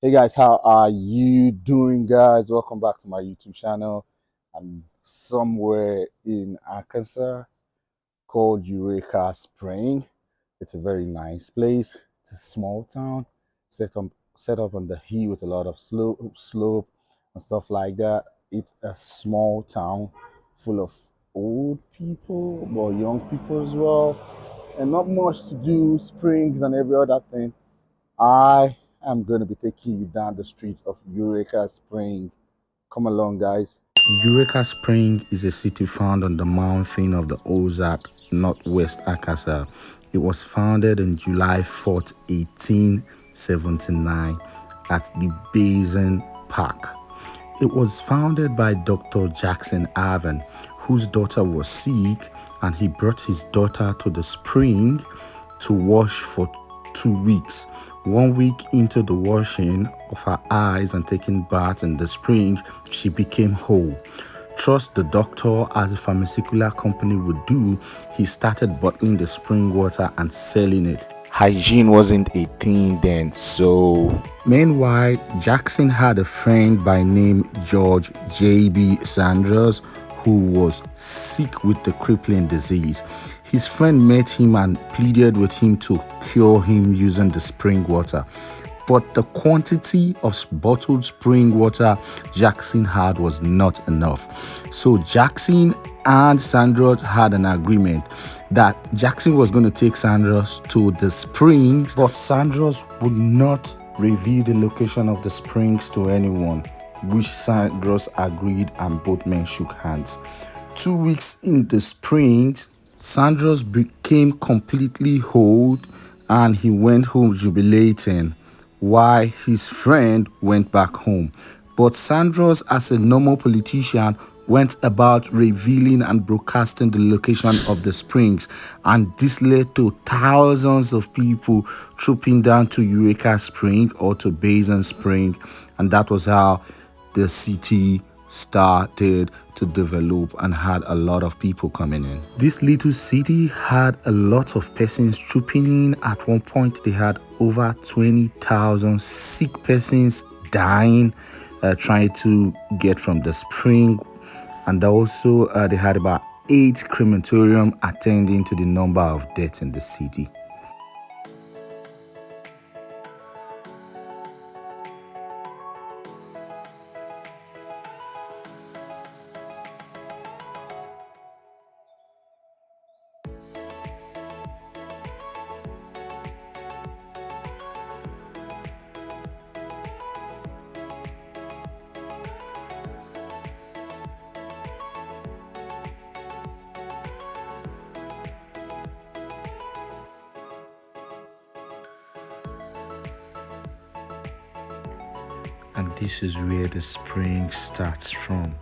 Hey guys, how are you doing, guys? Welcome back to my YouTube channel. I'm somewhere in Arkansas called Eureka Spring. It's a very nice place. It's a small town set up on the hill with a lot of slope and stuff like that. It's a small town full of old people, but young people as well, and not much to do. Springs and every other thing. I am going to be taking you down the streets of Eureka Spring. Come along, guys. Eureka Spring is a city found on the mountain of the Ozark, northwest Arkansas. It was founded on July 4th, 1879 at the Basin Park. It was founded by Dr. Jackson Avon, whose daughter was sick, and he brought his daughter to the spring to wash for 2 weeks. 1 week into the washing of her eyes and taking bath in the spring, she became whole. Trust the doctor, as a pharmaceutical company would do, he started bottling the spring water and selling it. Hygiene wasn't a thing then, so... Meanwhile, Jackson had a friend by name George J.B. Sanders, who was sick with the crippling disease. His friend met him and pleaded with him to cure him using the spring water. But the quantity of bottled spring water Jackson had was not enough. So Jackson and Sanders had an agreement that Jackson was going to take Sanders to the springs, but Sanders would not reveal the location of the springs to anyone, which Sanders agreed, and both men shook hands. 2 weeks in the springs, Sanders became completely whole and he went home jubilating, while his friend went back home. But Sanders, as a normal politician, went about revealing and broadcasting the location of the springs, and this led to thousands of people trooping down to Eureka Spring or to Basin Spring, and that was how the city started to develop and had a lot of people coming in. This little city had a lot of persons trooping in. At one point, they had over 20,000 sick persons dying, trying to get from the spring. And also, they had about 8 crematorium attending to the number of deaths in the city. And this is where the spring starts from.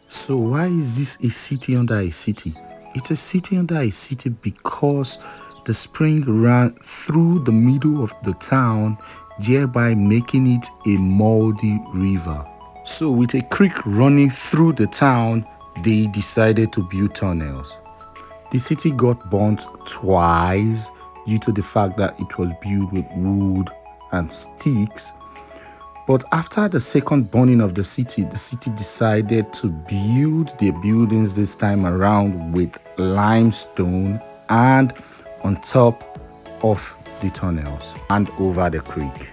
So why is this a city under a city? It's a city under a city because the spring ran through the middle of the town, thereby making it a muddy river. So with a creek running through the town, they decided to build tunnels. The city got burnt twice due to the fact that it was built with wood and sticks. But after the second burning of the city decided to build their buildings this time around with limestone and on top of the tunnels and over the creek.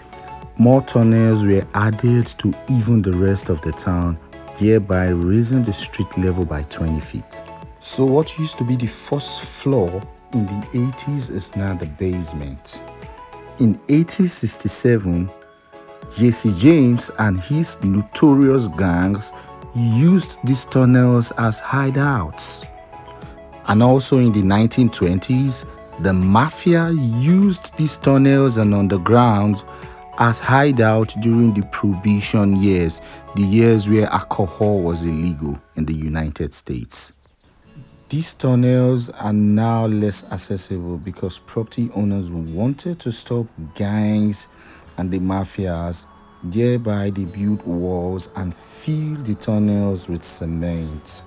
More tunnels were added to even the rest of the town, thereby raising the street level by 20 feet. So what used to be the first floor in the 80s is now the basement. In 1867, Jesse James and his notorious gangs used these tunnels as hideouts. And also in the 1920s, The mafia used these tunnels and underground as hideout during the Prohibition years, the years where alcohol was illegal in the United States. These tunnels are now less accessible because property owners wanted to stop gangs and the mafias. Thereby, they built walls and filled the tunnels with cement.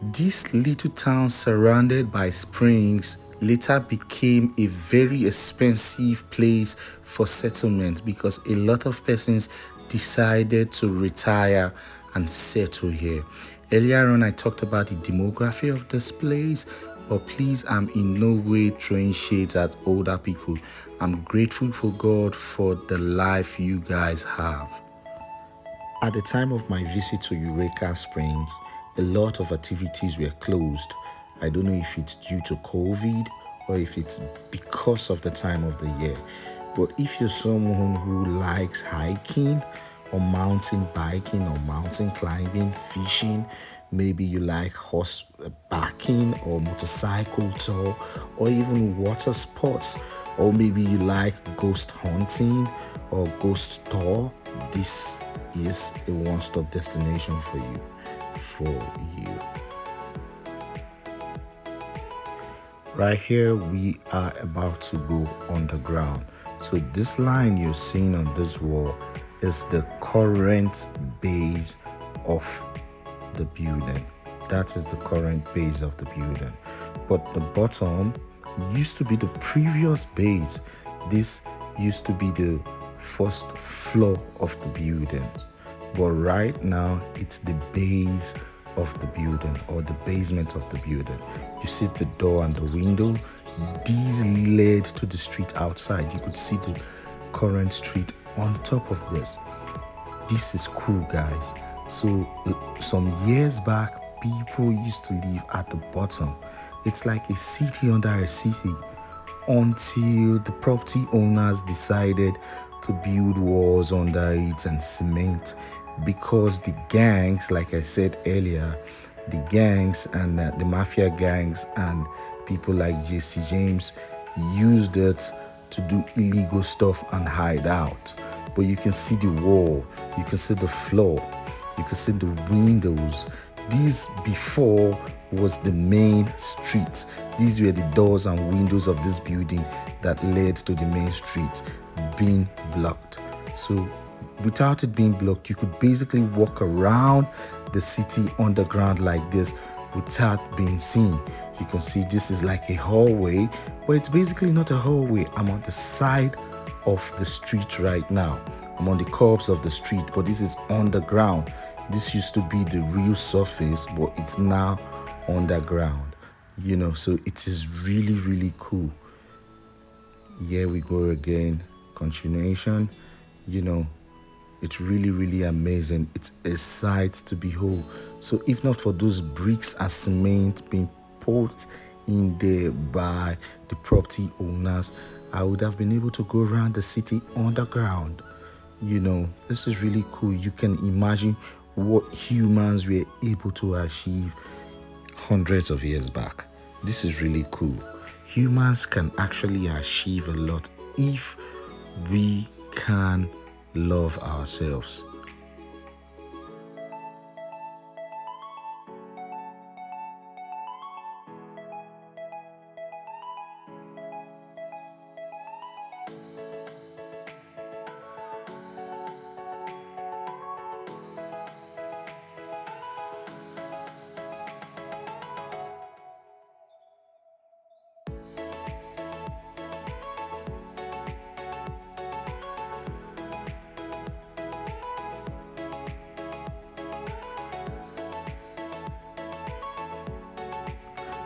This little town surrounded by springs later became a very expensive place for settlement because a lot of persons decided to retire and settle here. Earlier on, I talked about the demography of this place, but please, I'm in no way throwing shades at older people. I'm grateful for God for the life you guys have. At the time of my visit to Eureka Springs, a lot of activities were closed. I don't know if it's due to COVID or if it's because of the time of the year. But if you're someone who likes hiking or mountain biking or mountain climbing, fishing, maybe you like horsebacking or motorcycle tour or even water sports, or maybe you like ghost hunting or ghost tour, this is a one-stop destination for you. Right here, we are about to go underground. So this line you're seeing on this wall is the current base of the building. That is the current base of the building. But the bottom used to be the previous base. This used to be the first floor of the building. But right now, it's the base of the building or the basement of the building. You see the door and the window. These led to the street outside. You could see the current street on top of this. This is cool, guys. So some years back, people used to live at the bottom. It's like a city under a city until the property owners decided to build walls under it and cement, because the gangs, like I said earlier, the gangs and the mafia gangs and people like Jesse James used it to do illegal stuff and hide out. But you can see the wall, you can see the floor, you can see the windows. This before was the main street. These were the doors and windows of this building that led to the main street being blocked. So without it being blocked, you could basically walk around the city underground like this without being seen. You can see this is like a hallway, but it's basically not a hallway. I'm on the side of the street right now. I'm on the curbs of the street, but this is underground. This used to be the real surface, but it's now underground, so it is really, really cool. Here we go again, continuation. It's really, really amazing. It's a sight to behold. So if not for those bricks and cement being put in there by the property owners, I would have been able to go around the city underground. This is really cool. You can imagine what humans were able to achieve hundreds of years back. This is really cool. Humans can actually achieve a lot if we can love ourselves.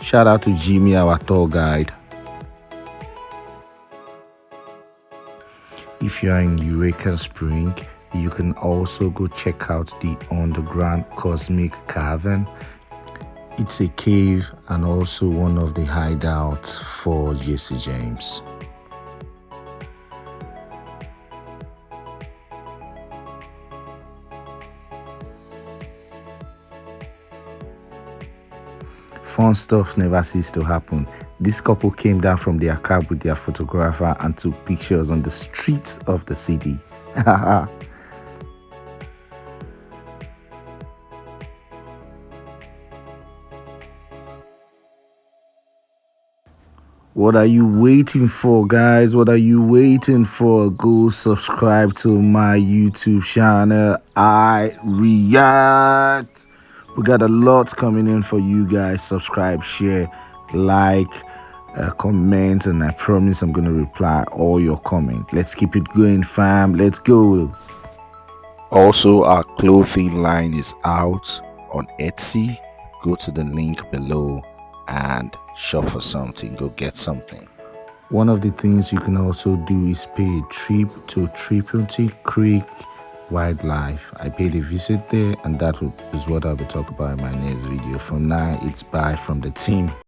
Shout out to Jimmy, our tour guide. If you are in Eureka Spring, you can also go check out the underground Cosmic Cavern. It's a cave and also one of the hideouts for Jesse James. Fun stuff never ceases to happen. This couple came down from their cab with their photographer and took pictures on the streets of the city. What are you waiting for, guys? What are you waiting for? Go subscribe to my YouTube channel, I React. We got a lot coming in for you guys. Subscribe, share, like, comment, and I promise I'm going to reply all your comments. Let's keep it going, fam. Let's go. Also, our clothing line is out on Etsy. Go to the link below and shop for something. Go get something. One of the things you can also do is pay a trip to Triple Creek Wildlife. I paid a visit there, and that is what I'll be talking about in my next video. From now, it's bye from the team.